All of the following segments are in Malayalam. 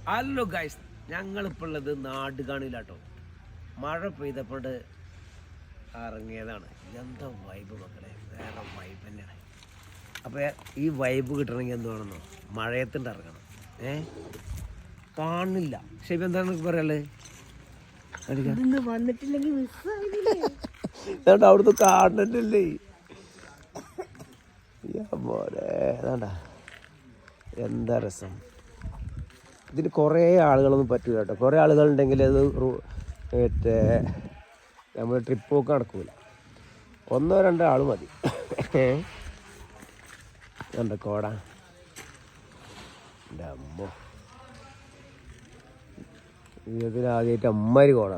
ഹലോ ഗൈസ്, ഞങ്ങളിപ്പോൾ ഉള്ളത് നാടുകാണിയിലാട്ടോ. മഴ പെയ്തപ്പോൾ ഇറങ്ങിയതാണ്. എന്താ വൈബ് മക്കളെ, വേറെ വൈബ് തന്നെയാണ്. അപ്പോൾ ഈ വൈബ് കിട്ടണമെങ്കിൽ എന്തുവാണെന്നോ, മഴയത്തിൻ്റെ ഇറങ്ങണം. കാണില്ല. പക്ഷെ ഇപ്പം എന്താണ് പറയാനുള്ളത്? അവിടുന്ന് കാണണ്ടല്ലേ മോനെ. അതാണ്ടാ എന്താ രസം. ഇതിന് കുറേ ആളുകളൊന്നും പറ്റില്ല കേട്ടോ. കുറേ ആളുകളുണ്ടെങ്കിൽ അത് മറ്റേ നമ്മൾ ട്രിപ്പ് പോക്ക് നടക്കൂല. 1-2 ആൾ മതി. എന്താ കോട എൻ്റെ അമ്മ, ജീവിതത്തിൽ ആദ്യമായിട്ട് അമ്മാരി കോട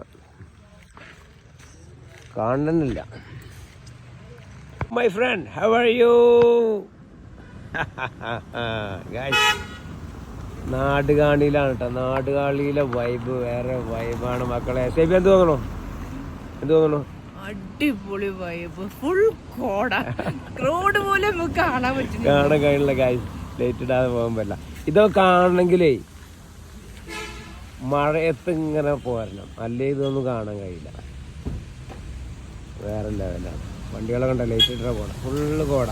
കാണുന്നില്ല. My friend, how are you guys? നാടുകാണിയിലാണ് കേട്ടോ. നാടുകാണിയിലെ വൈബ് വേറെ വൈബാണ് മക്കളെ. സേബി എന്ത് തോന്നണു? അടിപൊളി വൈബ്, ഫുൾ കോട, റോഡ് പോലെ നമുക്ക് കാണാൻ കഴിയില്ല ഗൈസ്. ലൈറ്റ് ഇടാതെ പോകാൻ പറ്റില്ല. ഇതൊക്കെ കാണണമെങ്കിലേ മഴയത്ത് ഇങ്ങനെ പോരണം, അല്ലേ ഇതൊന്നും കാണാൻ കഴിയില്ല. വേറെ ലെവലാണ്. വണ്ടികളെ കണ്ട ലൈറ്റ് ഇട്ടാ പോണം. ഫുള്ള് കോട.